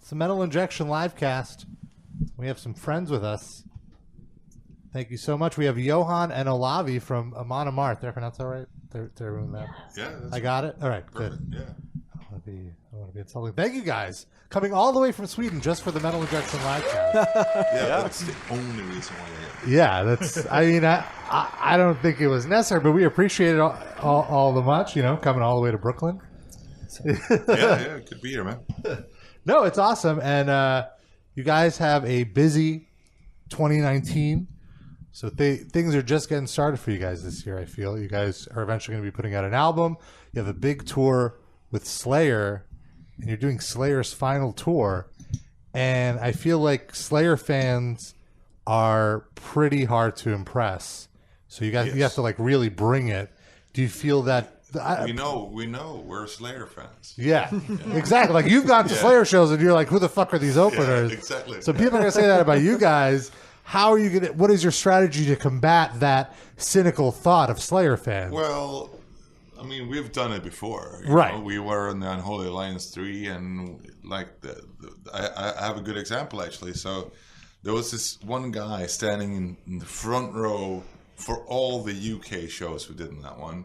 It's the Metal Injection Livecast. We have some friends with us. Thank you so much. We have Johan and Olavi from Amon Amarth. Did I pronounce that right? Did everyone that? Yeah. I got it? All right, perfect. good. Yeah. I want to be insulting. Thank you guys. Coming all the way from Sweden just for the Metal Injection Livecast. That's the only reason why you're here. Yeah, that's. I mean, I don't think it was necessary, but we appreciate it all the much. You know, coming all the way to Brooklyn. Yeah, good to be here, man. No, it's awesome, and you guys have a busy 2019. So things are just getting started for you guys this year. I feel you guys are eventually going to be putting out an album. You have a big tour with Slayer, and you're doing Slayer's final tour. And I feel like Slayer fans are pretty hard to impress. So you guys, you have to like really bring it. Do you feel that? We know we're Slayer fans. Yeah, exactly. Like you've gone to Slayer shows, and you're like, "Who the fuck are these openers?" Yeah, exactly. So people are gonna say that about you guys. How are you gonna? What is your strategy to combat that cynical thought of Slayer fans? Well, I mean, we've done it before, right? Know? We were in the Unholy Alliance 3, and like I have a good example actually. So there was this one guy standing in the front row for all the UK shows we did in that one,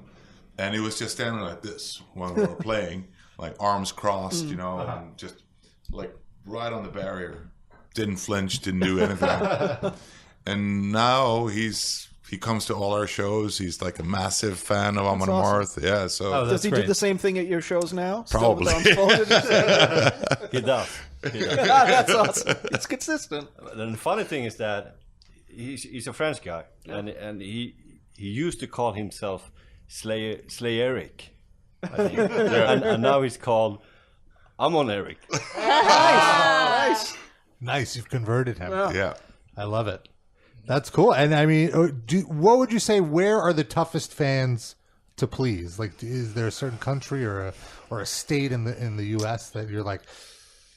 and he was just standing like this when we were playing, like arms crossed, you know, and just like right on the barrier. Didn't flinch, didn't do anything. And now he comes to all our shows. He's like a massive fan of Amon Amarth. Awesome. Yeah, so does he do the same thing at your shows now? Probably. He does. That's awesome. It's consistent. And the funny thing is that he's a French guy, and he used to call himself Slayeric, I think. and now he's called Amon Eric. Nice. Nice, you've converted him. Yeah, I love it. That's cool. And I mean, what would you say? Where are the toughest fans to please? Like, is there a certain country or a state in the U.S. that you're like,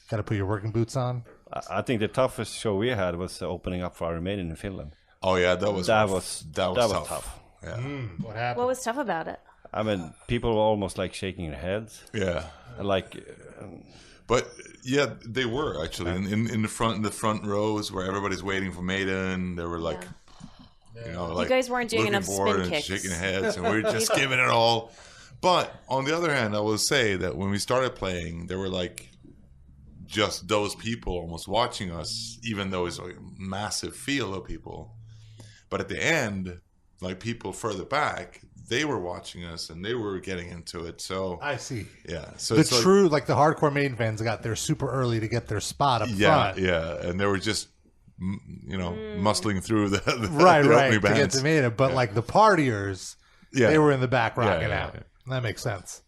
got to put your working boots on? I think the toughest show we had was opening up for Iron Maiden in Finland. Oh yeah, that was tough. Yeah. What happened? What was tough about it? I mean, people were almost like shaking their heads. Yeah, like. But yeah, they were actually in the front rows where everybody's waiting for Maiden. They were like, you know, like you guys weren't doing enough spin kicks, shaking heads, and we were just giving it all. But on the other hand, I will say that when we started playing, there were like just those people almost watching us, even though it's like a massive field of people. But at the end, like people further back, they were watching us and they were getting into it. So I see. Yeah. So the it's true, like the hardcore Maiden fans got there super early to get their spot up front. Yeah. And they were just, you know, muscling through the right opening to bands. get to Maiden. But like the partiers, they were in the back rocking out. Yeah. That makes sense.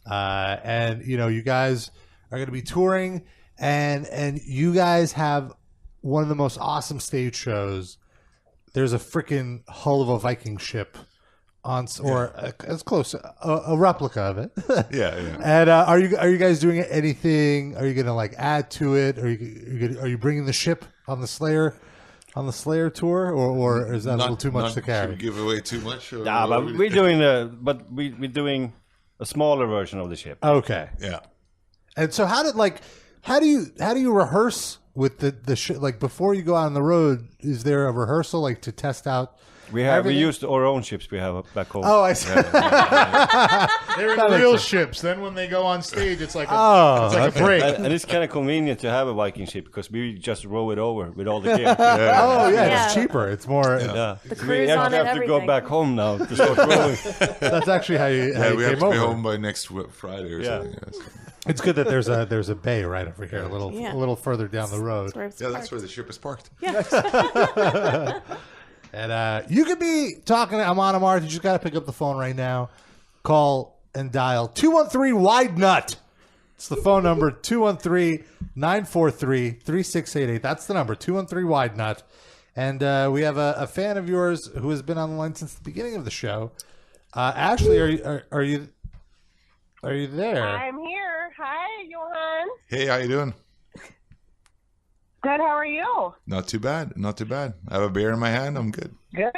And you know, you guys are going to be touring, and you guys have one of the most awesome stage shows. There's a freaking hull of a Viking ship as close a replica of it. yeah. And are you guys doing anything? Are you going to like add to it? Are you bringing the ship on the Slayer tour, or is that a little too much to carry? Should we give away too much? Or Yeah, but we're doing a smaller version of the ship. Okay. Yeah. And so how do you rehearse with the ship? Like before you go out on the road, is there a rehearsal like to test out? We used our own ships we have back home. Oh, I see. They're in real ships. Then when they go on stage, it's like a break. And it's kind of convenient to have a Viking ship because we just row it over with all the gear. It's cheaper. It's more. Yeah. The crew's on it, have to everything. go back home now to start rowing. That's actually how you we came have to over. be home by next Friday or something. Yes. It's good that there's a bay right over here, a little further down the road. That's where the ship is parked. Yeah. And you could be talking to Amon Amarth. You just got to pick up the phone right now. Call and dial 213-WIDE-NUT. It's the phone number, 213-943-3688. That's the number, 213-WIDE-NUT. And we have a fan of yours who has been on the line since the beginning of the show. Ashley, are you there? I'm here. Hi, Johan. Hey, how you doing? Good. How are you? Not too bad. I have a beer in my hand. I'm good. Good.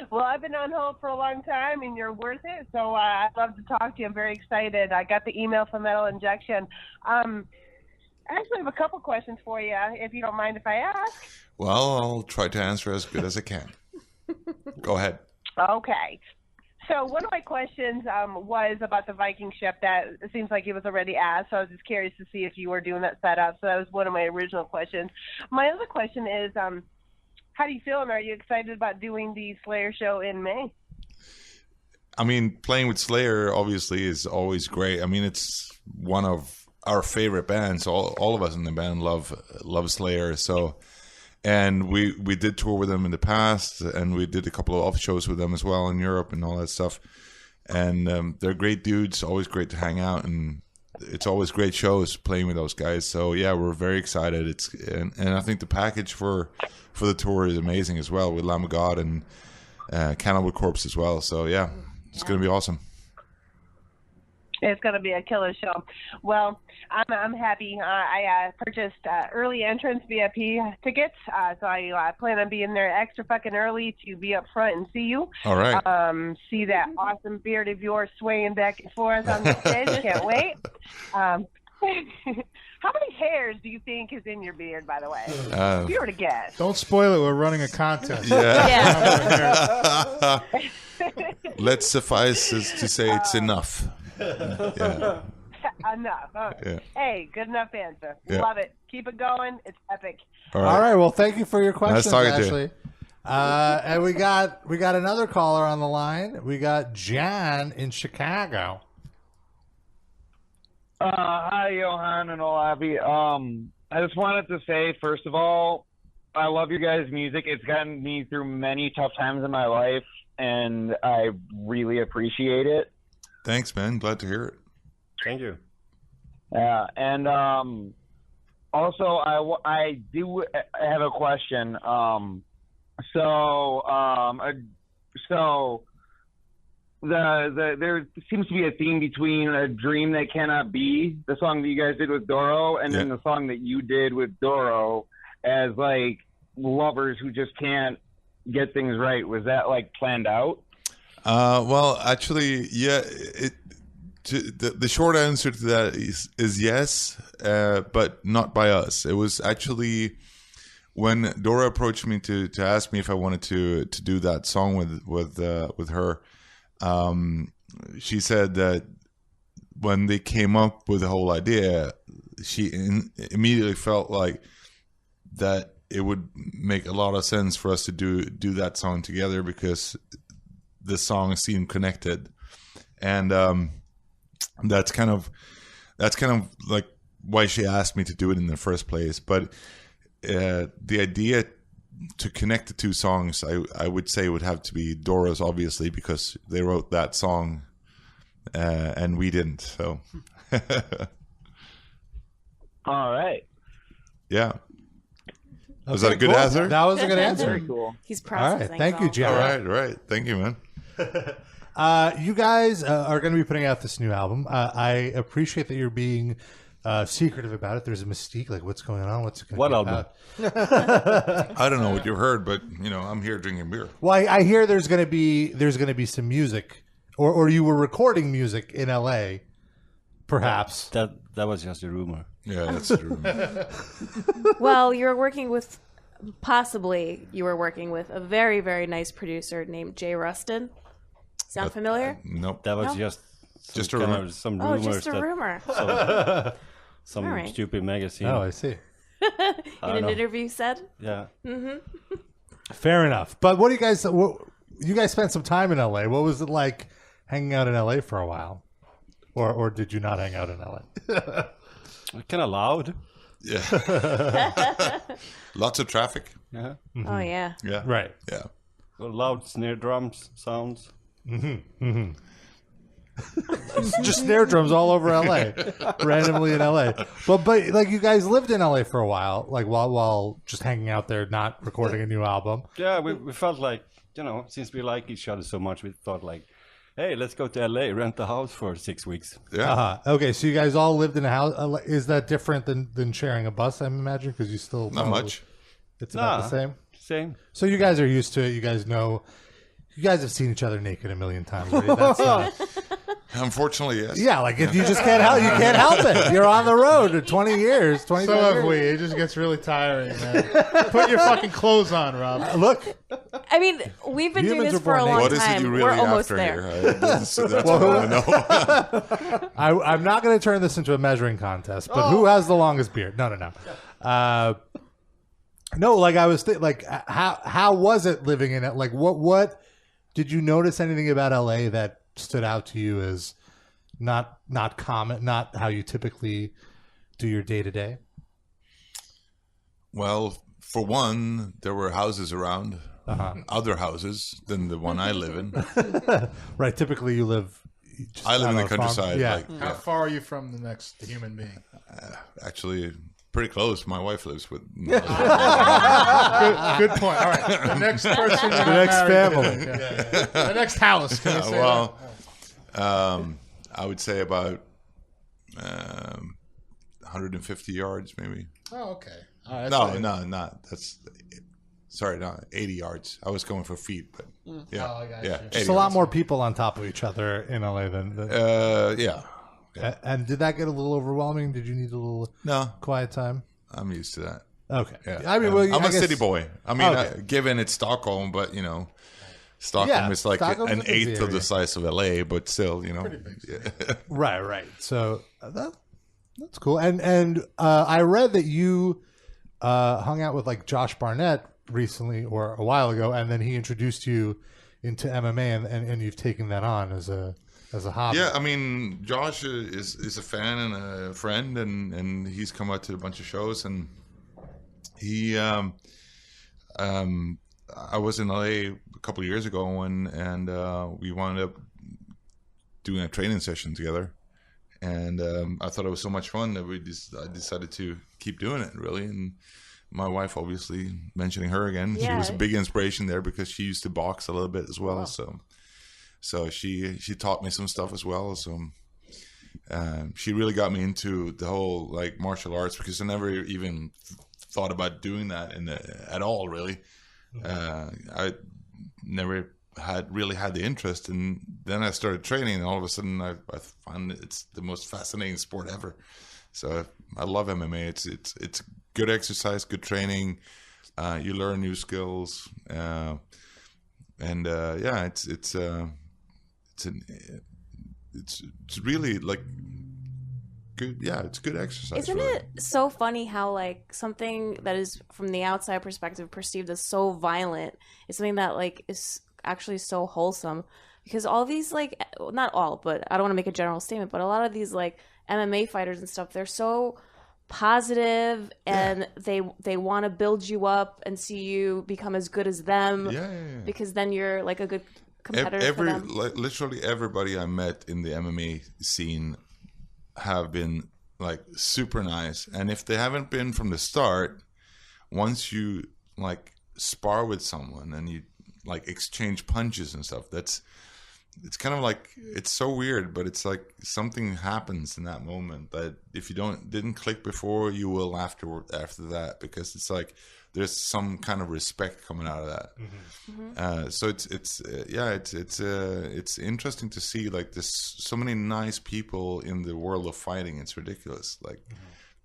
Well, I've been on hold for a long time, and you're worth it. So I'd love to talk to you. I'm very excited. I got the email from Metal Injection. Actually, I have a couple questions for you, if you don't mind if I ask. Well, I'll try to answer as good as I can. Go ahead. Okay. So one of my questions was about the Viking ship. That it seems like it was already asked, so I was just curious to see if you were doing that setup. So that was one of my original questions. My other question is, how do you feel, and are you excited about doing the Slayer show in May? I mean, playing with Slayer obviously is always great. I mean, it's one of our favorite bands. All of us in the band love Slayer. So, and we did tour with them in the past, and we did a couple of off shows with them as well in Europe and all that stuff. And they're great dudes. Always great to hang out, and it's always great shows playing with those guys. So yeah, we're very excited. And I think the package for the tour is amazing as well, with Lamb of God and Cannibal Corpse as well. So yeah, it's going to be awesome. It's going to be a killer show. Well, I'm happy. I purchased early entrance VIP tickets, so I plan on being there extra fucking early to be up front and see you. All right. See that awesome beard of yours swaying back and forth on the stage. Can't wait. How many hairs do you think is in your beard, by the way? If you were to guess. Don't spoil it. We're running a contest. Yeah. Let's suffice as to say it's enough. Yeah. Enough. Yeah. Hey, good enough answer. Yeah. Love it. Keep it going. It's epic. All All right. right. Well, thank you for your questions, talking to you. Ashley. And we got another caller on the line. We got John in Chicago. Hi, Johan and Olavi. I just wanted to say, first of all, I love your guys' music. It's gotten me through many tough times in my life, and I really appreciate it. Thanks, man. Glad to hear it. Thank you. Yeah, and also I do have a question. There seems to be a theme between A Dream That Cannot Be, the song that you guys did with Doro, and then the song that you did with Doro, as like lovers who just can't get things right. Was that like planned out? Well, actually, yeah. The short answer to that is yes, but not by us. It was actually when Dora approached me to ask me if I wanted to do that song with her. She said that when they came up with the whole idea, she immediately felt like that it would make a lot of sense for us to do that song together, because the song seemed connected, and that's kind of like why she asked me to do it in the first place. But the idea to connect the two songs, I would say, would have to be Dora's, obviously, because they wrote that song and we didn't. So All right. yeah. Was Okay, that a good cool. answer? That was a good answer. Very cool. He's All right. processing. Thank you, all. John. All right. Thank you, man. You guys are going to be putting out this new album. I appreciate that you're being secretive about it. There's a mystique, like what's going on, what's it going What to be album? about. I don't know what you heard, but I'm here drinking beer. Well, I hear there's going to be some music, or you were recording music in LA, perhaps. That was just a rumor. Yeah, that's true. Well, you were working with a very, very nice producer named Jay Rustin. Sound familiar? Nope. That was No? Just a kind rumor. of some Oh, rumors just a that rumor. some All right. stupid magazine. Oh, I see. In an know. interview said. Yeah. Fair enough. But what do you guys? You guys spent some time in LA. What was it like hanging out in LA for a while, or did you not hang out in LA? Kind of loud. Yeah. Lots of traffic. Yeah. Oh yeah. Yeah. Right. Yeah. Loud snare drums sounds. Just snare drums all over LA, randomly in LA. But like you guys lived in LA for a while, like while just hanging out there, not recording a new album. Yeah, we felt like, since we like each other so much, we thought like, hey, let's go to LA, rent a house for 6 weeks. Yeah. Okay, so you guys all lived in a house. Is that different than sharing a bus? I imagine, because you still Not much. It's about the same. Same. So you guys are used to it. You guys know. You guys have seen each other naked a million times. Right? That's, Unfortunately, yes. yeah, like if you just can't help, you can't help it. You're on the road for 20 years, 25 So have years. we. It just gets really tiring, man. Put your fucking clothes on, Rob. Look, I mean, we've been doing Humans this are for a born long What is time. it you We're really almost after there. here? That's what I want to know. I'm not going to turn this into a measuring contest, but who has the longest beard? No. No, like I was like, how was it living in it? Like, what did you notice anything about LA that stood out to you as not common, not how you typically do your day to day? Well, for one, there were houses around, other houses than the one I live in. Right. Typically, you live. Just I live in on the a farm. countryside. Yeah. Like, How far are you from the next human being? actually, pretty close. My wife lives with. Good point. All right. The next person. The next family. The next house. Can you say Well, I would say about 150 yards, maybe. that? Oh, okay. All right, No, that's not. That's sorry, no, 80 yards. I was going for feet, but yeah, Oh, I got yeah, you. Just a lot more people on top of each other in LA than. yeah. And did that get a little overwhelming? Did you need a little No, quiet time? I'm used to that. Okay. Yeah, I mean, well, I'm I a guess- city boy. I mean, Okay. given it's Stockholm, but Stockholm Yeah, is like Stockholm's a an busy eighth of area. the size of LA, but still, Right. So that's cool. And I read that you hung out with like Josh Barnett recently or a while ago, and then he introduced you into MMA, and you've taken that on as a hobby. Yeah, I mean, Josh is a fan and a friend, and he's come out to a bunch of shows, and he, I was in LA a couple of years ago, and we wound up doing a training session together, and I thought it was so much fun that I decided to keep doing it, really, and my wife, obviously, mentioning her again, she was a big inspiration there because she used to box a little bit as well, So she taught me some stuff as well. So she really got me into the whole like martial arts because I never even thought about doing that at all. Really, I never had the interest, and then I started training, and all of a sudden I find it's the most fascinating sport ever. So I love MMA. It's good exercise, good training. You learn new skills, and it's really like good. Yeah, it's good exercise. Isn't really. it so funny how like something that is from the outside perspective perceived as so violent is something that like is actually so wholesome? Because all these like, not all, but I don't want to make a general statement, but a lot of these like MMA fighters and stuff, they're so positive and they want to build you up and see you become as good as them. Because then you're like a good competitor for them. Literally everybody I met in the MMA scene have been like super nice, and if they haven't been from the start, once you like spar with someone and you like exchange punches and stuff, it's kind of like, it's so weird, but it's like something happens in that moment that if you didn't click before, you will after that, because it's like there's some kind of respect coming out of that. So it's interesting to see like this, so many nice people in the world of fighting. It's ridiculous. Like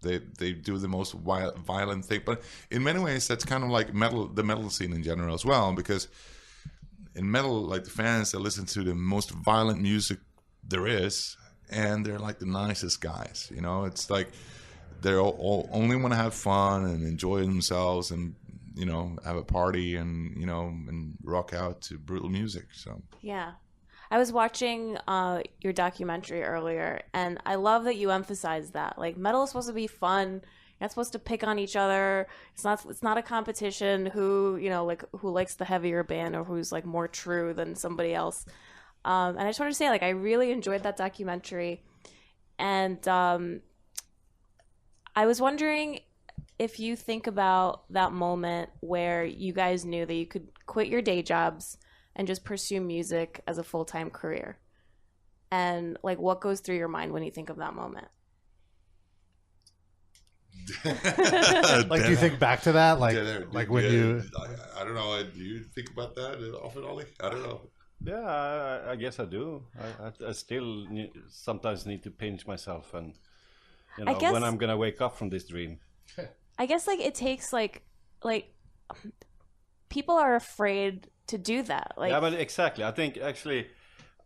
they do the most violent thing, but in many ways that's kind of like the metal scene in general as well, because in metal, like the fans that listen to the most violent music there is, and they're like the nicest guys. It's like they all only want to have fun and enjoy themselves, and have a party, and and rock out to brutal music. So Yeah. I was watching your documentary earlier, and I love that you emphasize that. Like, metal is supposed to be fun. You're not supposed to pick on each other. It's not a competition who likes the heavier band or who's like more true than somebody else. And I just want to say, like, I really enjoyed that documentary. And I was wondering if you think about that moment where you guys knew that you could quit your day jobs and just pursue music as a full-time career. And like, what goes through your mind when you think of that moment? Like, do you think back to that? Like, when you... I don't know. Do you think about that often, Ollie? I don't know. Yeah, I guess I do. I still sometimes need to pinch myself, and when I'm gonna wake up from this dream. I guess like it takes like people are afraid to do that. Like, yeah, but exactly. I think actually,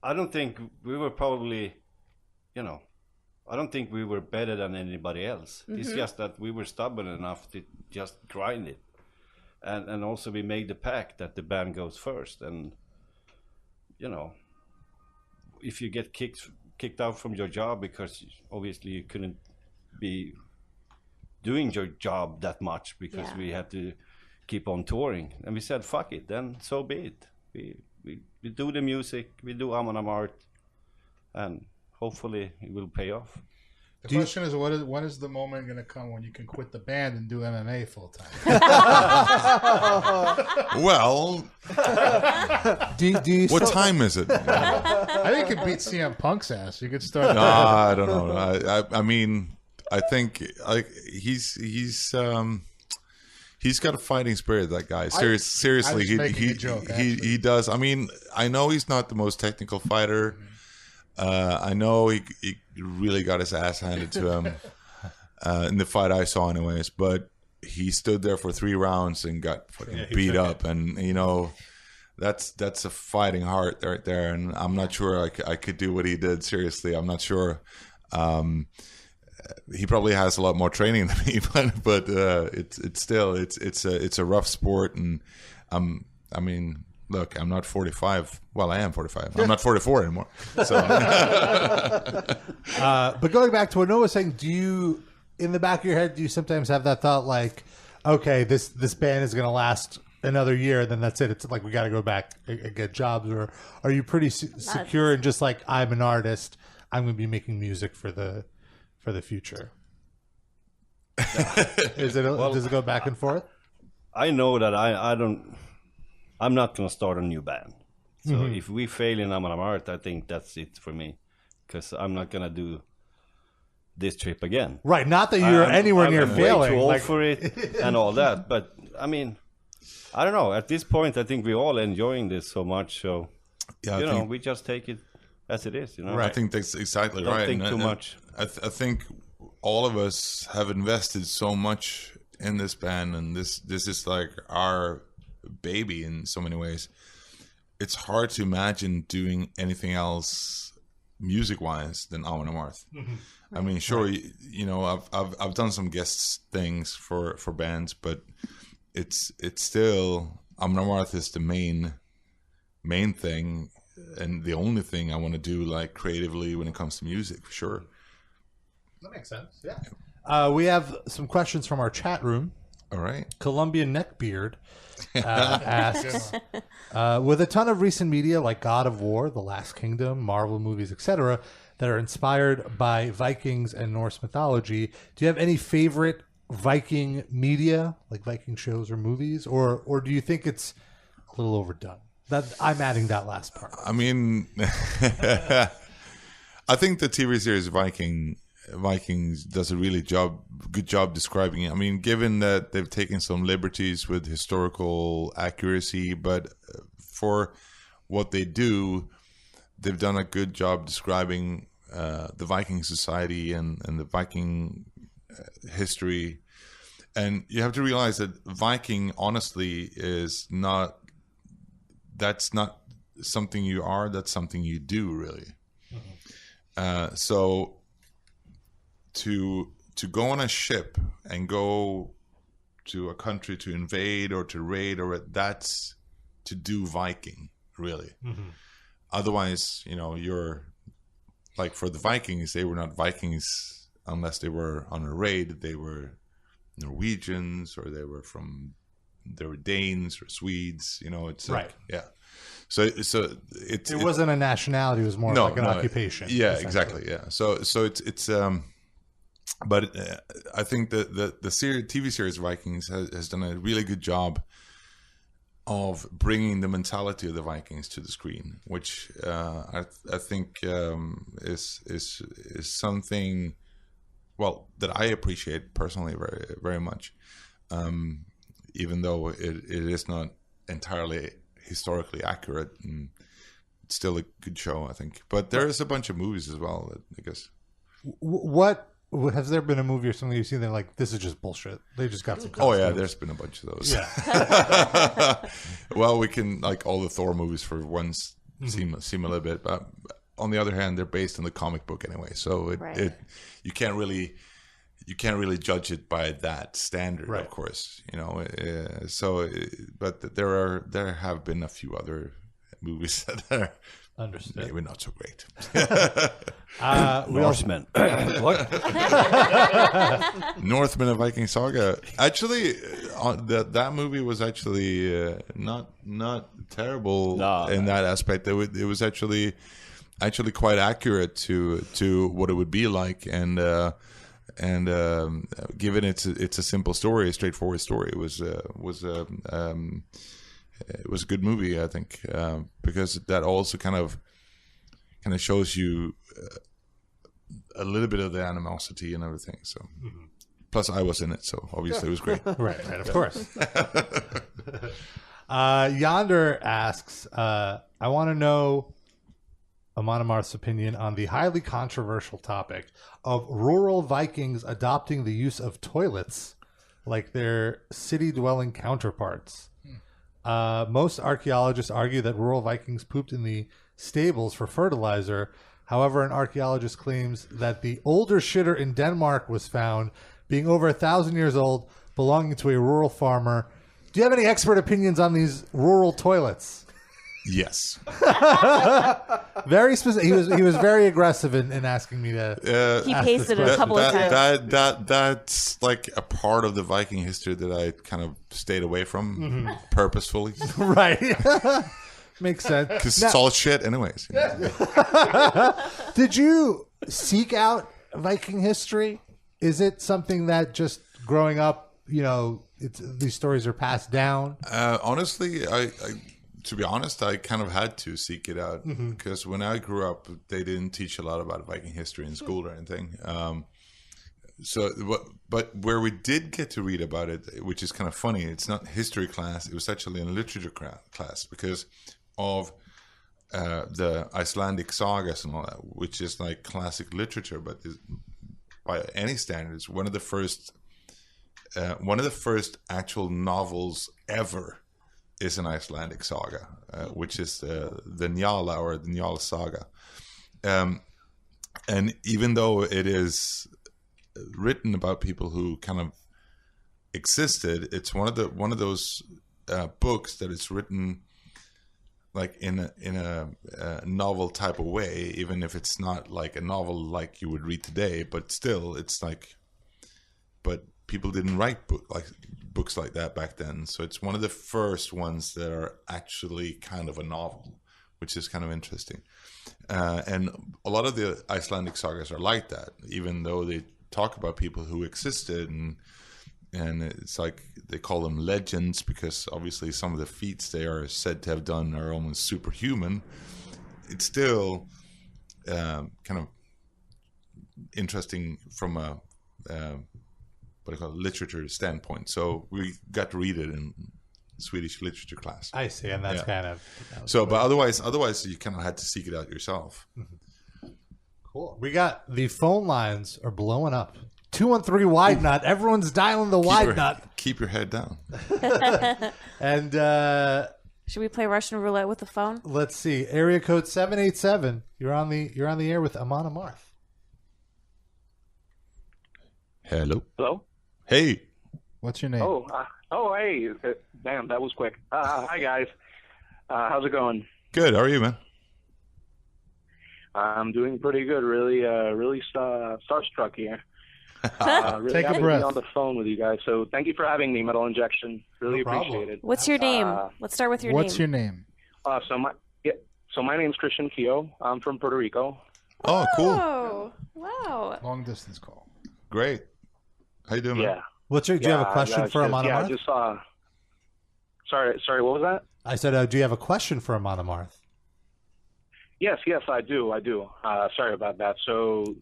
I don't think we were probably, I don't think we were better than anybody else. It's just that we were stubborn enough to just grind it, and also we made the pact that the band goes first, and if you get kicked out from your job because obviously you couldn't be doing your job that much because we had to keep on touring, and we said fuck it, then so be it. We do the music, we do Amon Amarths, and hopefully it will pay off. The question is, when is the moment going to come when you can quit the band and do MMA full time? Well, do you what time is it? I think you could beat CM Punk's ass. You could start. I don't know. I mean, I think he's got a fighting spirit. That guy. Seriously, he does. I mean, I know he's not the most technical fighter. I know he really got his ass handed to him in the fight I saw, anyways. But he stood there for 3 rounds and got fucking beat up, and that's a fighting heart right there. And I'm not sure I could do what he did. Seriously, I'm not sure. He probably has a lot more training than me, but it's still a rough sport, and I mean. Look, I'm not 45. Well, I am 45. I'm not 44 anymore. So, but going back to what Noah was saying, do you, in the back of your head, do you sometimes have that thought like, okay, this band is going to last another year, and then that's it? It's like we got to go back and get jobs, or are you pretty secure and just like, I'm an artist, I'm going to be making music for the future? Does it go back and forth? I know that I'm not going to start a new band. So if we fail in Amon Amarth, I think that's it for me. Because I'm not going to do this trip again. Right, not that you're anywhere near failing. I'm way too old for it and all that. But, I mean, I don't know. At this point, I think we're all enjoying this so much. So, we just take it as it is. Right. I think that's exactly right. Don't think too much. I think all of us have invested so much in this band. And this is like our baby in so many ways. It's hard to imagine doing anything else music-wise than Amon Amarth. I mean, sure, I've done some guest things for bands, but it's still Amon Amarth is the main thing and the only thing I want to do, like, creatively when it comes to music, for sure. That makes sense. Yeah. We have some questions from our chat room. All right. Colombian Neckbeard asks, with a ton of recent media like God of War, The Last Kingdom, Marvel movies, etc., that are inspired by Vikings and Norse mythology, do you have any favorite Viking media, like Viking shows or movies, or do you think it's a little overdone? That I'm adding that last part. I mean, I think the TV series Vikings does a really good job describing it. I mean, given that they've taken some liberties with historical accuracy, but for what they do, they've done a good job describing the Viking society and the Viking history. And you have to realize that Viking, honestly, that's not something you are, that's something you do, really. So to go on a ship and go to a country to invade or to raid, or that's to do Viking, really. Otherwise, you're like, for the Vikings, they were not Vikings unless they were on a raid. They were Norwegians, or they were Danes or Swedes. It's right. Like, yeah. So it wasn't a nationality. It was more like an occupation. Yeah, exactly. Yeah. So it's but I think that the TV series Vikings has done a really good job of bringing the mentality of the Vikings to the screen, which I think is something well, that I appreciate personally very, very much. Even though it is not entirely historically accurate, and it's still a good show, I think. But there is a bunch of movies as well, I guess. What has there been a movie or something you've seen that like this is just bullshit? They just got some. Oh yeah, there's been a bunch of those. Yeah. Well, we can like all the Thor movies for once seem a little bit, but on the other hand, they're based on the comic book anyway, so you can't really judge it by that standard, of course, you know. But there have been a few other movies that are maybe not so great. Norsemen. What? Northmen of Viking Saga. Actually, that movie was actually not terrible in that aspect. It was actually quite accurate to what it would be like, and given it's a simple story, a straightforward story, it was a good movie, I think, because that also kind of shows you a little bit of the animosity and everything. So, plus I was in it, so obviously it was great. right, of course. Yonder asks, I want to know Amon Amarth's opinion on the highly controversial topic of rural Vikings adopting the use of toilets like their city-dwelling counterparts. Most archaeologists argue that rural Vikings pooped in the stables for fertilizer. However, an archaeologist claims that the older shitter in Denmark was found being over 1,000 years old, belonging to a rural farmer. Do you have any expert opinions on these rural toilets? Yes. Very specific. He was very aggressive in asking me to. He pasted it a couple of times. That's like a part of the Viking history that I kind of stayed away from purposefully. Right. Makes sense. Because it's all shit anyways. You know? Did you seek out Viking history? Is it something that just growing up, you know, these stories are passed down? Honestly, to be honest, I kind of had to seek it out because when I grew up, they didn't teach a lot about Viking history in school or anything. But where we did get to read about it, which is kind of funny, it's not history class, it was actually in literature class because of the Icelandic sagas and all that, which is like classic literature, but is, by any standards, one of the first actual novels ever is an Icelandic saga, which is the Njala or the Njala saga. And even though it is written about people who kind of existed, it's one of those books that is written like in a novel type of way, even if it's not like a novel like you would read today, but still it's like, but people didn't write books like that back then. So it's one of the first ones that are actually kind of a novel, which is kind of interesting. And a lot of the Icelandic sagas are like that, even though they talk about people who existed, and it's like they call them legends because obviously some of the feats they are said to have done are almost superhuman. It's still kind of interesting from a what I call literature standpoint. So we got to read it in Swedish literature class. I see, and that's kind of so. But otherwise, you kind of had to seek it out yourself. Cool. We got the phone lines are blowing up. 213 wide nut. Everyone's dialing the wide nut. Keep your head down. And should we play Russian roulette with the phone? Let's see. Area code 787. You're on the air with Amon Amarth. Hello. Hello. Hey. What's your name? Hey. Damn, that was quick. Hi, guys. How's it going? Good. How are you, man? I'm doing pretty good. Really starstruck here. Really Take a happy breath. to be on the phone with you guys. So thank you for having me, Metal Injection. Really appreciate it. What's your name? Let's start with your What's your name. name? So my name's Cristian Keough. I'm from Puerto Rico. Oh, cool. Oh, wow. Long distance call. Great. How you doing, man? Yeah. Do you have a question for Amon Amarth? Yeah, just Sorry, what was that? I said, do you have a question for Amon Amarth? Yes, I do. Sorry about that. So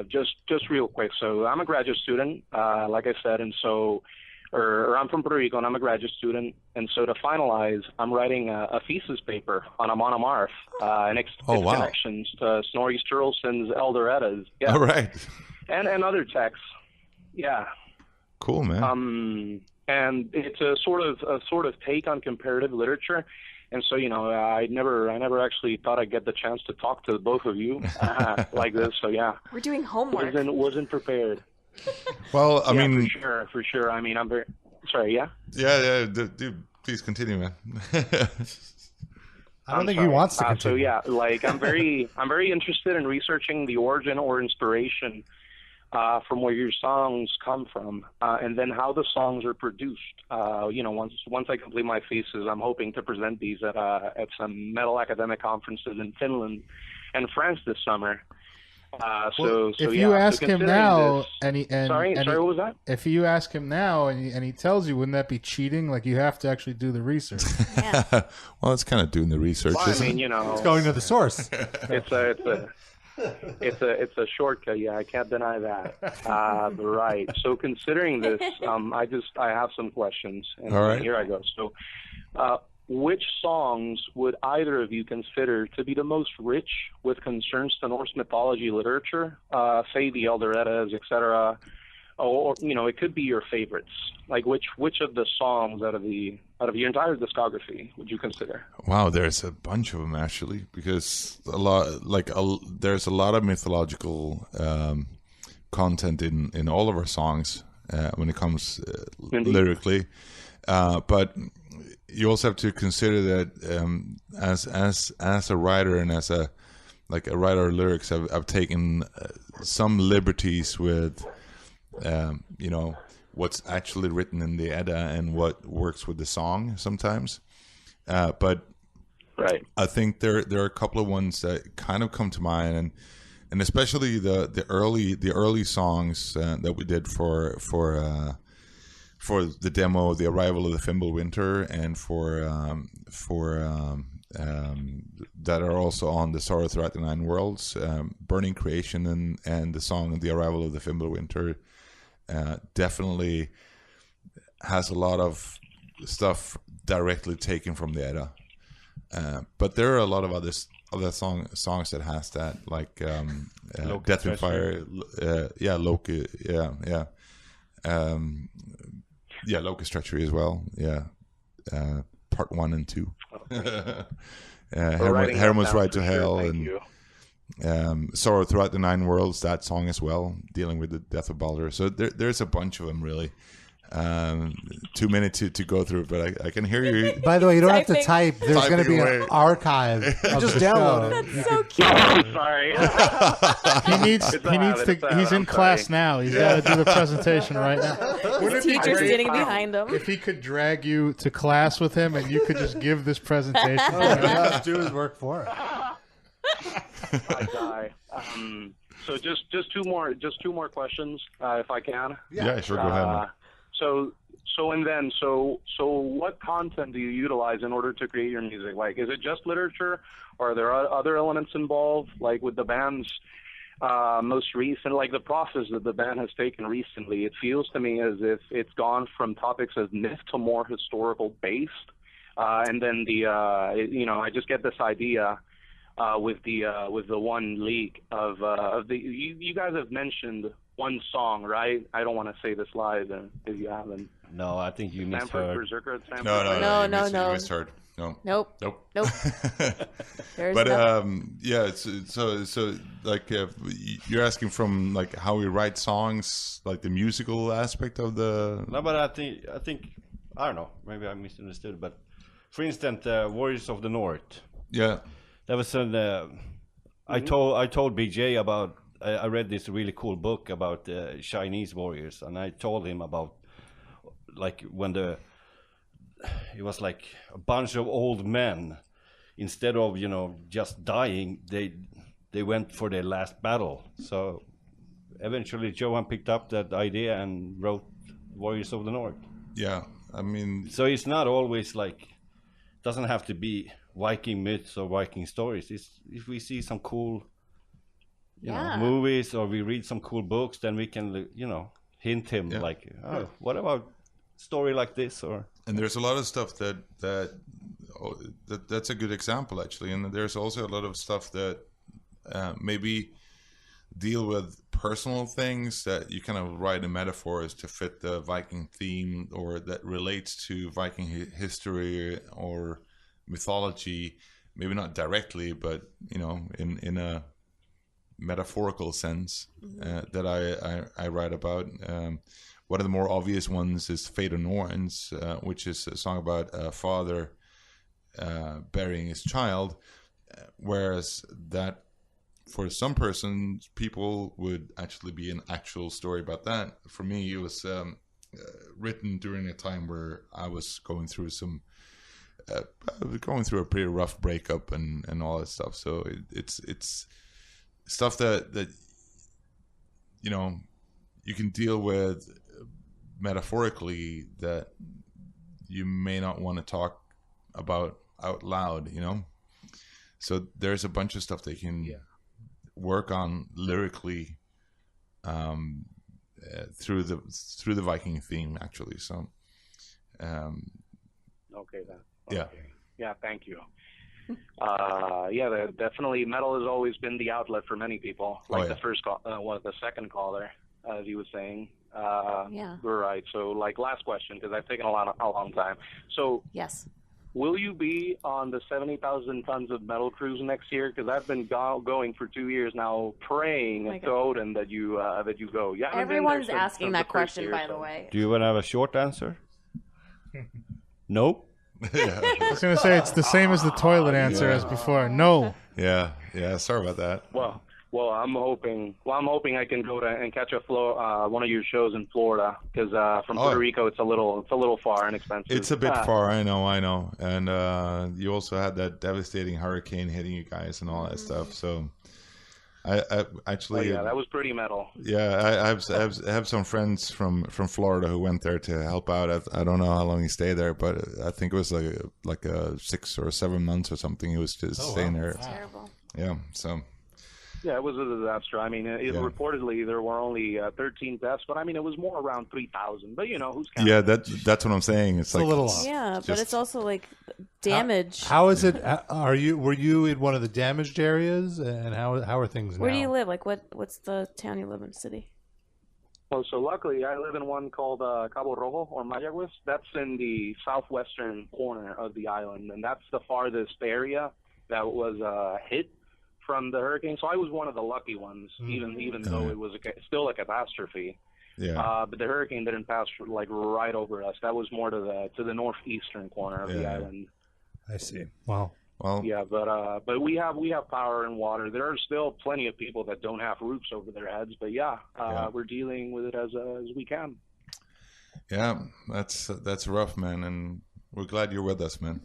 Just real quick. So I'm a graduate student, like I said, and so, or I'm from Puerto Rico, and I'm a graduate student, and so to finalize, I'm writing a thesis paper on Amon Amarth and its connections to Snorri Sturluson's Elder Eddas. Yeah. All right. And other texts. Yeah. Cool, man. And it's a sort of take on comparative literature. And so, I never actually thought I'd get the chance to talk to both of you like this. So yeah, we're doing homework. Wasn't prepared. Well, I mean, for sure. I mean, I'm very sorry. Yeah. Yeah. Dude, please continue, man. I don't think he wants to continue. So yeah, like I'm very interested in researching the origin or inspiration from where your songs come from, and then how the songs are produced. Once I complete my thesis, I'm hoping to present these at some metal academic conferences in Finland and France this summer. If you ask him now, sorry, what was that? If you ask him now and he tells you, wouldn't that be cheating? Like you have to actually do the research. Yeah. Well, it's kind of doing the research. Well, I mean, it's going to the source. It's a shortcut. Yeah, I can't deny that. Right. So considering this, I have some questions. And all right. Here I go. So, which songs would either of you consider to be the most rich with concerns to Norse mythology literature? Say the Elder Eddas, etc. Or it could be your favorites. Like which of the songs out of your entire discography would you consider? Wow, there's a bunch of them actually, because there's a lot of mythological content in all of our songs when it comes lyrically, but you also have to consider that as a writer and as a writer of lyrics, I've taken some liberties with what's actually written in the Edda and what works with the song sometimes. But right. I think there are a couple of ones that kind of come to mind, and especially the early songs that we did for the demo, The Arrival of the Fimbulwinter, and for that are also on the Sorrow Throughout the Nine Worlds, Burning Creation and the song The Arrival of the Fimbulwinter definitely has a lot of stuff directly taken from the Edda. But there are a lot of other songs that has that, like Death and Fire, Loki, Locust Treachery as well, part 1 and 2. Hermod's Ride to Hell, and Sorrow Throughout the Nine Worlds, that song as well, dealing with the death of Baldur. So there's a bunch of them, really. Too many to go through, but I can hear you. By the way, you don't have to type. There's going to be an archive. Just download it. That's so cute. I'm sorry. He's in class now. He's got to do the presentation right now. His teacher's sitting behind him. If he could drag you to class with him and you could just give this presentation. Just do his work for it. I die. So just two more questions, if I can. Yeah, sure. Go ahead. Man. So what content do you utilize in order to create your music? Like, is it just literature, or are there other elements involved? Like with the band's most recent, like the process that the band has taken recently, it feels to me as if it's gone from topics as myth to more historical based. And then I just get this idea with the one leak of the you guys have mentioned one song, right? I don't want to say this live if you haven't. No, I think you misheard. misheard. No. You misheard. No. Nope. But so like you're asking from like how we write songs, like the musical aspect of the. No, but I think I don't know. Maybe I misunderstood. But for instance, Warriors of the North. Yeah. That was an. I told BJ about. I read this really cool book about Chinese warriors, and I told him about like when it was like a bunch of old men, instead of just dying, they went for their last battle. So eventually Johan picked up that idea and wrote Warriors of the North. Yeah, I mean, so it's not always like, doesn't have to be Viking myths or Viking stories. It's if we see some cool movies, or we read some cool books, then we can, hint him like, oh, what about story like this? Or and there's a lot of stuff that's a good example actually, and there's also a lot of stuff that maybe deal with personal things that you kind of write in metaphors to fit the Viking theme, or that relates to Viking history or mythology, maybe not directly, but in a metaphorical sense, that I write about. One of the more obvious ones is Fate of Norns, which is a song about a father burying his child, whereas that for some persons, people would actually be an actual story about that. For me, it was written during a time where I was going through a pretty rough breakup and all that stuff. So it's stuff that you can deal with metaphorically that you may not want to talk about out loud. So there's a bunch of stuff they can work on lyrically through the Viking theme actually. So okay then. Yeah. Yeah, thank you. Definitely metal has always been the outlet for many people. Like the second caller, as he was saying. We're right. So like last question, because I've taken a long time. So yes. Will you be on the 70,000 tons of metal cruise next year? Because I've been going for 2 years now, praying to Odin that you go. Yeah, everyone's asking that question, by the way. Do you want to have a short answer? No. I was going to say it's the same as the toilet answer as before. No. Yeah. Sorry about that. Well, I'm hoping I can go and catch one of your shows in Florida, because from Puerto Rico it's a little far and expensive. It's a bit far, I know, and you also had that devastating hurricane hitting you guys and all that stuff. So I actually that was pretty metal. Yeah, I have some friends from Florida who went there to help out. I don't know how long he stayed there, but I think it was like 6 or 7 months or something. He was just staying there. That's terrible. Yeah, so. Yeah, it was a disaster. I mean, reportedly there were only 13 deaths, but I mean it was more around 3,000. But who's counting? Yeah, that's what I'm saying. It's like a little off. Yeah, but it's also like damage. How is it? Were you in one of the damaged areas, and how are things now? Where do you live? Like what's the town you live in? City? Well, so luckily I live in one called Cabo Rojo or Mayagüez. That's in the southwestern corner of the island, and that's the farthest area that was hit from the hurricane. So I was one of the lucky ones, even though it was still a catastrophe. Yeah. But the hurricane didn't pass right over us. That was more to the northeastern corner of the island. I see. Wow. Well. Yeah, but we have power and water. There are still plenty of people that don't have roofs over their heads. But we're dealing with it as we can. Yeah, that's rough, man, and we're glad you're with us, man.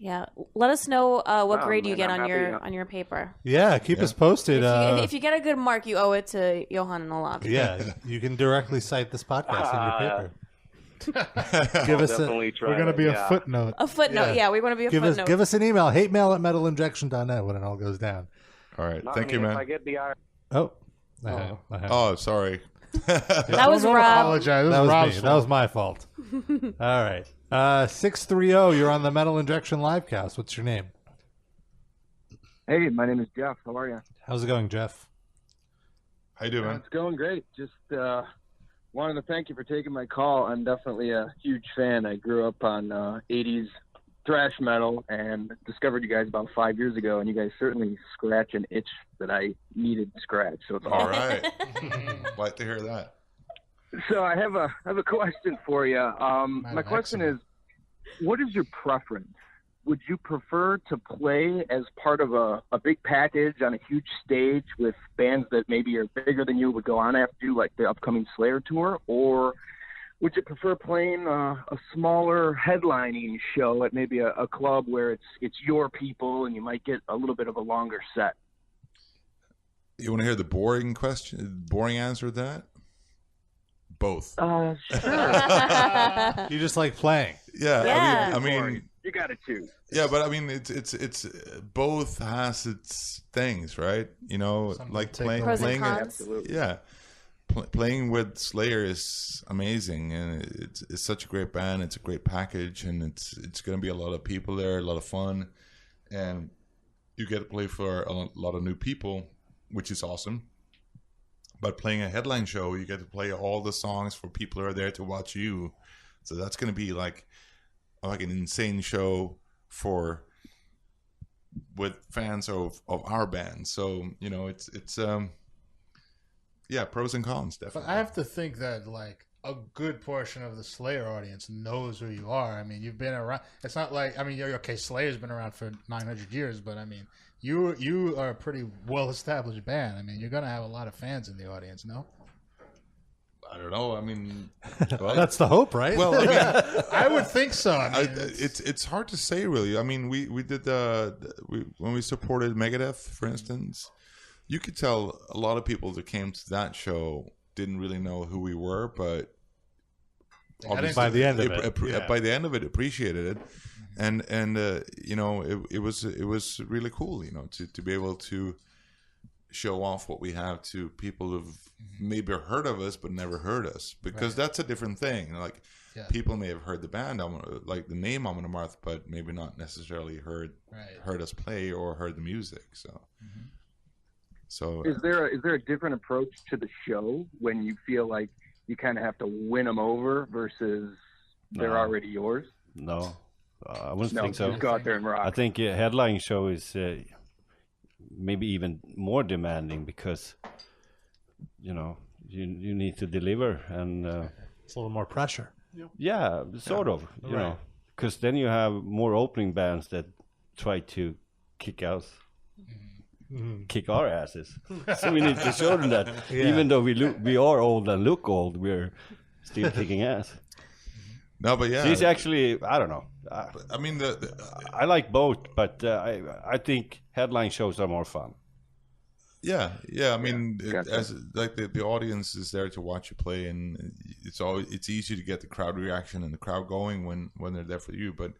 Yeah, let us know what grade you get on your paper. Yeah, keep us posted. If you get a good mark, you owe it to Johan and Olavi. Yeah, you can directly cite this podcast in your paper. Give us we're going to be a footnote. A footnote, yeah. We want to be a footnote. Give us an email, hatemail at metalinjection.net when it all goes down. All right, thank you, man. If I get the Oh, sorry. That was Rob. Apologize. That was me. That was my fault. All right. 630, you're on the Metal Injection Livecast. What's your name? Hey, my name is Jeff. How are you? How's it going, Jeff? How you doing, man? It's going great. Just wanted to thank you for taking my call. I'm definitely a huge fan. I grew up on 80s thrash metal and discovered you guys about 5 years ago, and you guys certainly scratch an itch that I needed scratched. So it's all right. Like to hear that. So I have a question for you. My question is, what is your preference? Would you prefer to play as part of a big package on a huge stage with bands that maybe are bigger than you would go on after you, like the upcoming Slayer tour, or would you prefer playing a smaller headlining show at maybe a club where it's your people and you might get a little bit of a longer set? You want to hear the boring answer to that? Both. Sure. You just like playing. Yeah. Yeah. I mean, You got to choose. Yeah, but I mean, it's both has its things, right? You know, like playing, Absolutely. yeah, playing with Slayer is amazing, and it's such a great band. It's a great package, and it's going to be a lot of people there, a lot of fun, and you get to play for a lot of new people, which is awesome. But playing a headline show, you get to play all the songs for people who are there to watch you. So that's going to be like an insane show with fans of our band. So, you know, it's pros and cons, definitely. But I have to think that like a good portion of the Slayer audience knows who you are. I mean, you've been around. It's not like, I mean, okay, Slayer's been around for 900 years, but I mean, you are a pretty well-established band. I mean, you're going to have a lot of fans in the audience, no? I don't know. I mean, that's the hope, right? Well, I mean, I would think so. I mean, it's hard to say, really. I mean, we did when we supported Megadeth, for instance, you could tell a lot of people that came to that show didn't really know who we were, but obviously by the end of by the end of it, appreciated it, and you know, it was really cool, you know, to be able to show off what we have to people who've maybe heard of us but never heard us, because that's a different thing. Like people may have heard the band, like the name Amon Amarth, but maybe not necessarily heard us play or heard the music. So. So is there a different approach to the show when you feel like you kind of have to win them over versus they're already yours? No, I wouldn't think so. Just go out there and rock. I think a headline show is maybe even more demanding because you know you need to deliver, and it's a little more pressure. Yeah, sort of. You know, because then you have more opening bands that try to kick us. Kick our asses. So we need to show them that even though we are old and look old, we're still kicking ass. No, but yeah, she's actually, I don't know. I mean, I like both, but I think headline shows are more fun. Yeah. I mean, as like the audience is there to watch you play, and it's easy to get the crowd reaction and the crowd going when they're there for you. But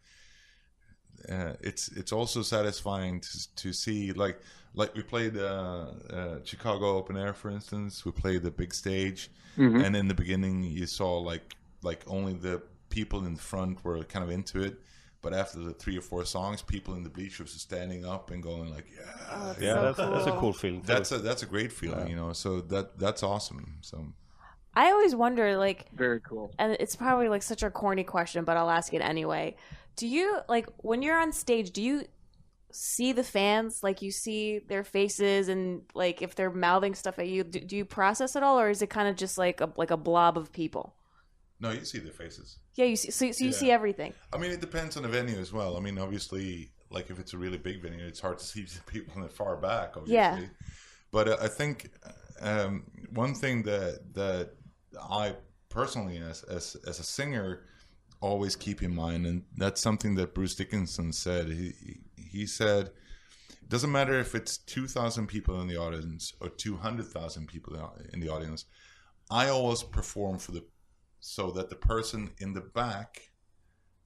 it's also satisfying to see like we played Chicago Open Air, for instance. We played the big stage, and in the beginning you saw like only the people in the front were kind of into it, but after the 3 or 4 songs, people in the bleachers are standing up and going like, that's a cool feeling. That's a great feeling, you know. So that's awesome. So I always wonder, like, very cool, and it's probably like such a corny question, but I'll ask it anyway. Do you, like, when you're on stage, do you see the fans, like you see their faces, and like if they're mouthing stuff at you, do you process it all, or is it kind of just like a blob of people? No, you see their faces. Yeah, you see, so you see everything. I mean, it depends on the venue as well. I mean, obviously, like if it's a really big venue, it's hard to see the people in the far back, obviously. Yeah. But I think one thing that I personally, as a singer, always keep in mind, and that's something that Bruce Dickinson said. He said, it doesn't matter if it's 2,000 people in the audience or 200,000 people in the audience. I always perform so that the person in the back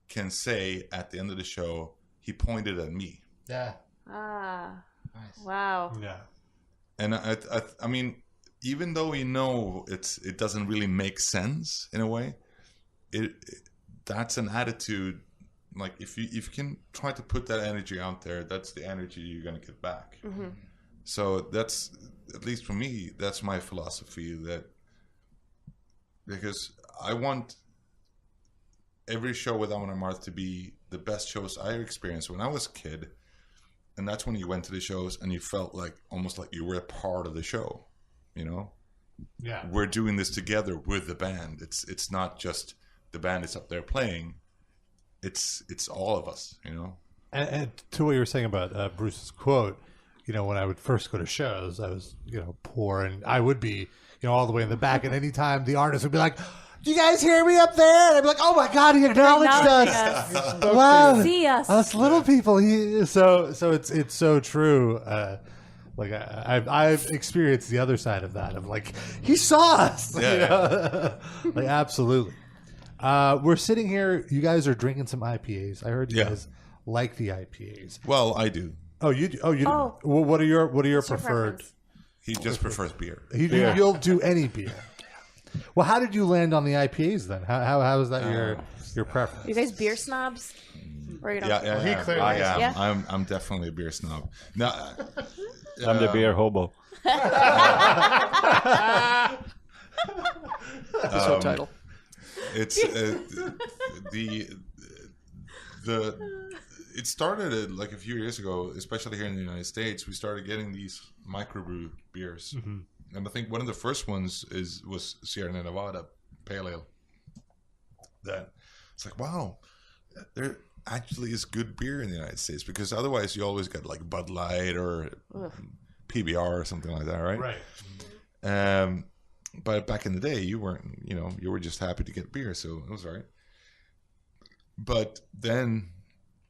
can say at the end of the show, he pointed at me. Yeah. Ah. Nice. Wow. Yeah. And I mean, even though it doesn't really make sense in a way, that's an attitude. Like if you can try to put that energy out there, that's the energy you're gonna get back. Mm-hmm. So that's, at least for me, that's my philosophy. Because I want every show with Amon Amarth to be the best shows I experienced when I was a kid, and that's when you went to the shows and you felt like almost like you were a part of the show. You know, we're doing this together with the band. It's not just the band is up there playing. It's all of us, you know. And to what you were saying about Bruce's quote, you know, when I would first go to shows, I was, you know, poor, and I would be, you know, all the way in the back, and anytime the artist would be like, "Do you guys hear me up there?" And I'd be like, "Oh my God, he acknowledged us! Wow, see us, us little people." So it's so true. Like I've experienced the other side of that, of like, he saw us. Yeah. You know? Like absolutely. We're sitting here. You guys are drinking some IPAs. I heard you guys like the IPAs. Well, I do. Oh, you do. Oh, you do. Well, what are your preferred? He just prefers beer. You'll do any beer. Well, how did you land on the IPAs then? How is that your preference? You guys beer snobs? Or you don't I am. Yeah? I'm definitely a beer snob. No, I'm the beer hobo. Subtitle. It's it started like a few years ago, especially here in the United States. We started getting these microbrew beers, and I think one of the first ones was Sierra Nevada Pale Ale. That it's like, wow, there actually is good beer in the United States, because otherwise you always get like Bud Light or PBR or something like that, right? Right. But back in the day, you weren't, you were just happy to get beer, so it was all right. But then,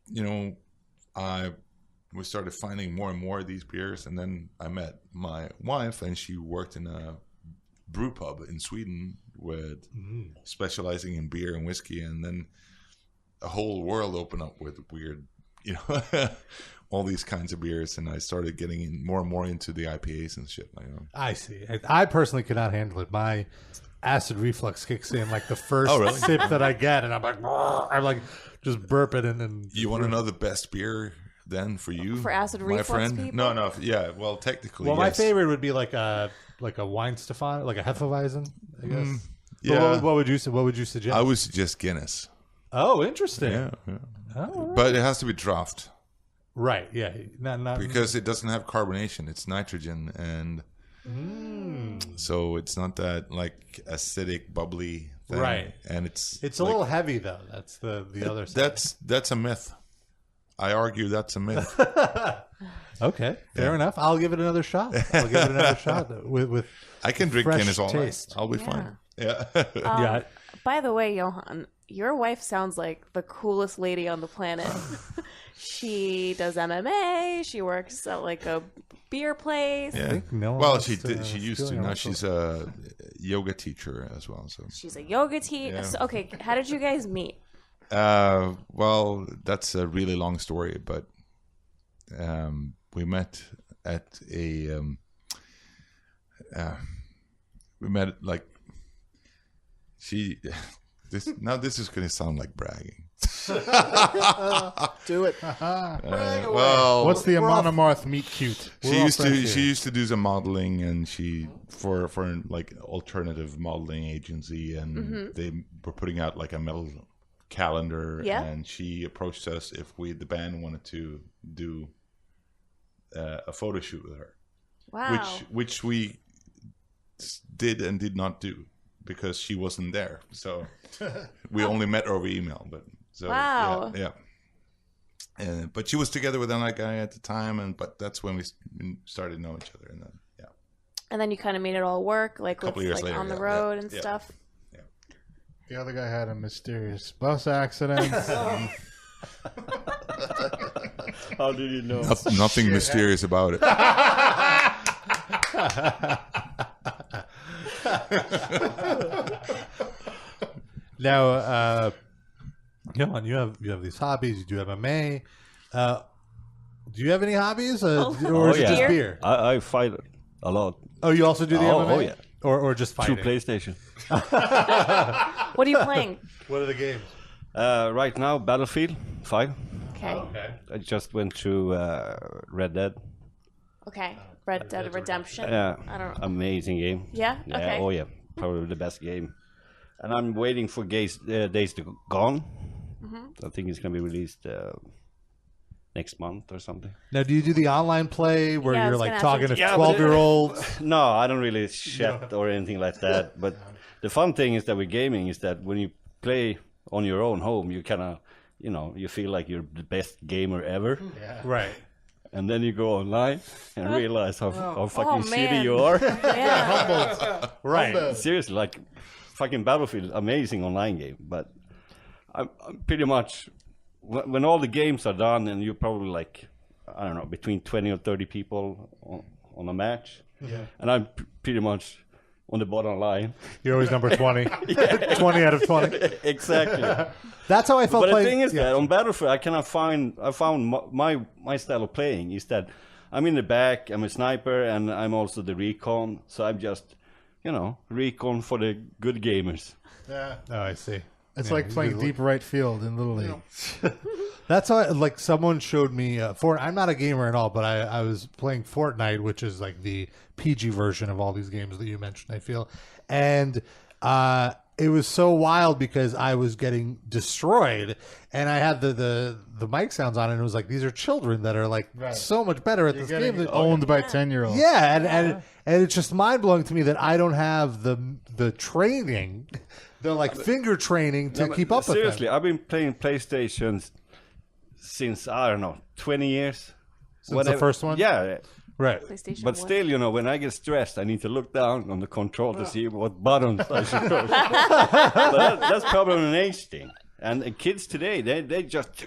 we started finding more and more of these beers, and then I met my wife, and she worked in a brew pub in Sweden with specializing in beer and whiskey, and then a whole world opened up with weird, all these kinds of beers, and I started getting more and more into the IPAs and shit. I see. I personally cannot handle it. My acid reflux kicks in like the first sip that I get, and I'm like just burping and you want to know the best beer then for you, for acid reflux friend? people? No, yeah. Well, technically, my favorite would be like a Weinstefan, like a Hefeweizen, I guess. Yeah. What would you suggest? I would suggest Guinness. Oh, interesting. Yeah. Oh, right. But it has to be draft. Right. Yeah. Not because it doesn't have carbonation. It's nitrogen, and so it's not that like acidic, bubbly thing. Right. And it's a little heavy though. That's the other side. That's a myth. I argue that's a myth. Okay, fair enough. I'll give it another shot. With I can drink Guinness all night. I'll be fine. Yeah. By the way, Johan, your wife sounds like the coolest lady on the planet. She does MMA. She works at like a beer place. Yeah. Well, she used to. Now she's a yoga teacher as well. So she's a yoga teacher. Yeah. So, okay, how did you guys meet? Well, that's a really long story, but we met at a like this is going to sound like bragging. Do it. Well, what's the Amon Amarth meet cute? She used to do some modeling, and she for like alternative modeling agency, and they were putting out like a metal calendar, and she approached us if the band wanted to do a photo shoot with her. Wow. Which we did and did not do because she wasn't there. So we only met over email. But so wow. Yeah. But she was together with another guy at the time, but that's when we started knowing each other, and then And then you kind of made it all work, like with years like later, on the road and stuff. Yeah. The other guy had a mysterious bus accident. How did you know? Nothing mysterious about it. Now, Johan, you have these hobbies. You do MMA. Do you have any hobbies, or is it just beer? I fight a lot. Oh, you also do the MMA? Oh yeah. Or just fighting? Through PlayStation. What are you playing? What are the games? Right now, Battlefield 5. Okay. I just went through Red Dead. Okay. Red Dead Redemption. Yeah. I don't know. Amazing game. Yeah? Okay. Oh yeah. Probably the best game. And I'm waiting for Days to Gone. I think it's gonna be released next month or something. Now, do you do the online play where you're like talking to Yeah, 12-year-olds? No, I don't really chat or anything like that. But the fun thing is that with gaming is that when you play on your own home, you kind of, you feel like you're the best gamer ever. Yeah. Right. And then you go online and realize how fucking shitty you are. Yeah. Right. Seriously, like fucking Battlefield, amazing online game. But I'm pretty much, when all the games are done and you're probably like, I don't know, between 20 or 30 people on a match. Yeah. And I'm pretty much on the bottom line. You're always number 20. 20 out of 20. Exactly. That's how I felt But playing. the thing is that on Battlefield, I found my style of playing is that I'm in the back, I'm a sniper, and I'm also the recon. So I'm just, recon for the good gamers. Yeah. Oh, I see. It's like playing deep right field in Little League. That's how, like, someone showed me, I'm not a gamer at all, but I was playing Fortnite, which is like the PG version of all these games that you mentioned, I feel. And it was so wild because I was getting destroyed, and I had the mic sounds on, and it was like, these are children that are like so much better at this game. Than, owned by 10-year-olds. Yeah, and it's just mind-blowing to me that I don't have the training, the like finger training to keep up with them. Seriously, I've been playing PlayStations since, I don't know, 20 years. Since the first one? Yeah. Right. But still, when I get stressed, I need to look down on the control to see what buttons I should push. But that's probably an age thing. And kids today, they just...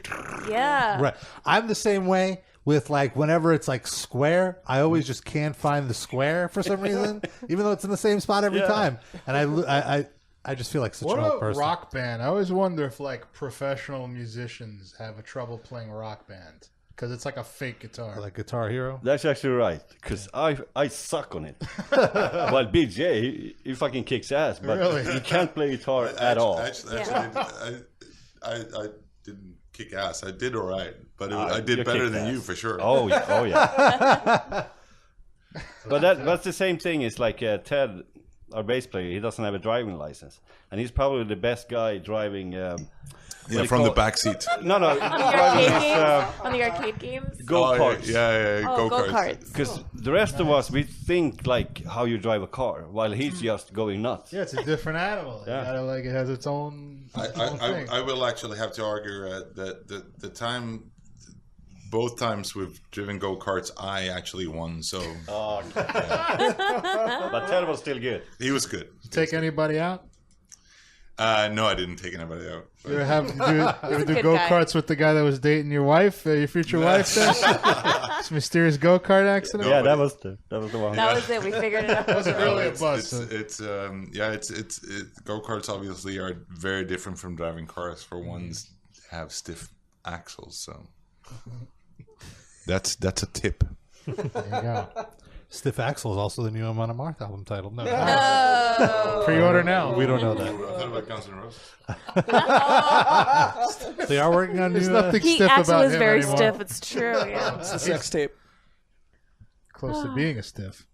Yeah. Right. I'm the same way with, like, whenever it's like square, I always just can't find the square for some reason, even though it's in the same spot every time. And I just feel like such What an old a person. rock band. I always wonder if like professional musicians have a trouble playing rock band because it's like a fake guitar. Like Guitar Hero? That's actually right, because I suck on it. Well, BJ, he fucking kicks ass, but he can't play guitar at all. Actually, I didn't kick ass. I did all right, but I did better than you for sure. Oh yeah. But that's the same thing. It's like Ted, our bass player. He doesn't have a driving license, and he's probably the best guy driving. From the back seat. No. On the arcade games? Go-karts. Go-karts. Because the rest of us, we think like how you drive a car, while he's just going nuts. Yeah, it's a different animal. Yeah. You gotta, like, it has its own thing. I will actually have to argue that the time, both times we've driven go-karts, I actually won. So, But Ted was still good. He was good. Take anybody out? No, I didn't take anybody out. You ever do go-karts with the guy that was dating your wife, your future wife? There? This mysterious go-kart accident. Yeah, that was the one. That was it. We figured it out. It wasn't really a bus. It's go-karts obviously are very different from driving cars. For ones have stiff axles, so that's a tip. There you go. Stiff Axle is also the new Amon Amarth album title. No. Pre-order now. We don't know that. I thought about Guns N' Roses. They are working on There's new... nothing He stiff actually about is him very anymore. stiff. It's true. Yeah. It's a sex tape. Close to being a stiff.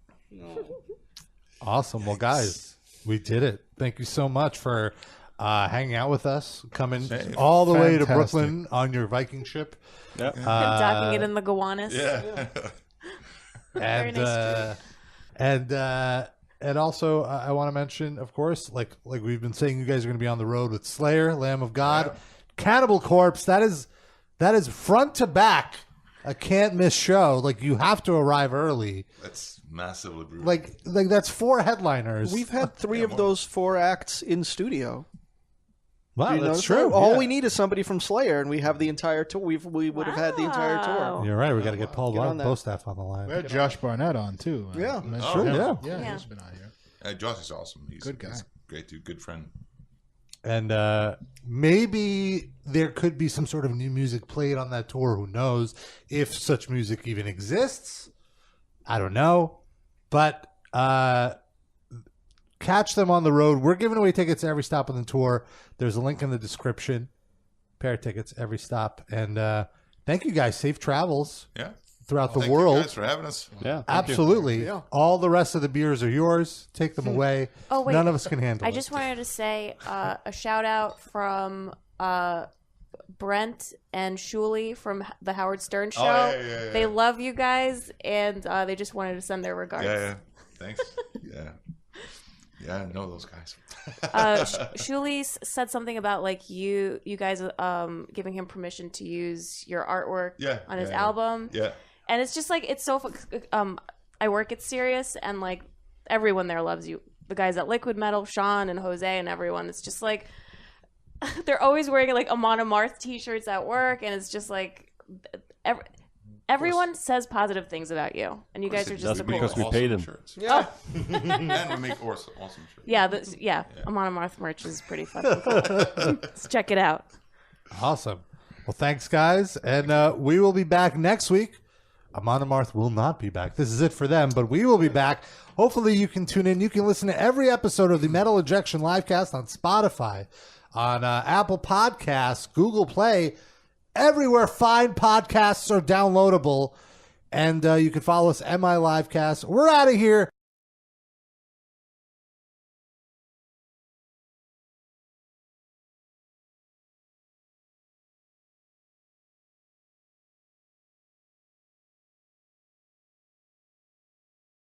Awesome. Well, guys, we did it. Thank you so much for hanging out with us, coming all the way to Fantastic. Brooklyn on your Viking ship. Yeah. Docking it in the Gowanus. Yeah. And nice and also I want to mention, of course, like we've been saying, you guys are going to be on the road with Slayer, Lamb of God, Cannibal Corpse. That is front to back a can't miss show. Like, you have to arrive early. That's massively brutal. Like that's 4 headliners. We've had 3 of those 4 acts in studio. Wow, You that's notice true. that? All Yeah. we need is somebody from Slayer, and we have the entire tour. We would have had the entire tour. You're right. We got to get Paul Get on that. Bostaff on the line. We had Josh Barnett on too. Yeah. Sure, yeah. Yeah, he's been on here. Josh is awesome. He's Good guy. He's a great dude, good friend. And maybe there could be some sort of new music played on that tour. Who knows if such music even exists? I don't know. But catch them on the road. We're giving away tickets every stop on the tour. There's a link in the description. Pair of tickets every stop. And thank you guys. Safe travels. Yeah. Throughout the Thank world. you guys for having us. Yeah. Absolutely. All the rest of the beers are yours. Take them away. Oh, wait. None of us can handle I it. just wanted to say a shout out from Brent and Shuli from the Howard Stern Show. yeah. They love you guys, and they just wanted to send their regards. Yeah. Thanks. Yeah, I know those guys. Shuli said something about like you guys giving him permission to use your artwork on his album. Yeah. And it's just like, it's so I work at Sirius, and like everyone there loves you. The guys at Liquid Metal, Sean and Jose and everyone. It's just like they're always wearing like Amon Amarth t-shirts at work, and it's just like Everyone says positive things about you, and you guys are just the because coolest. we pay them. Shirts. Yeah. And we make awesome shirts. Yeah, Amon Amarth merch is pretty fucking cool. Let's check it out. Awesome. Well, thanks, guys. And we will be back next week. Amon Amarth will not be back. This is it for them, but we will be back. Hopefully you can tune in. You can listen to every episode of the Metal Injection Livecast on Spotify, on Apple Podcasts, Google Play, everywhere fine podcasts are downloadable. And you can follow us, MI Livecast. We're out of here.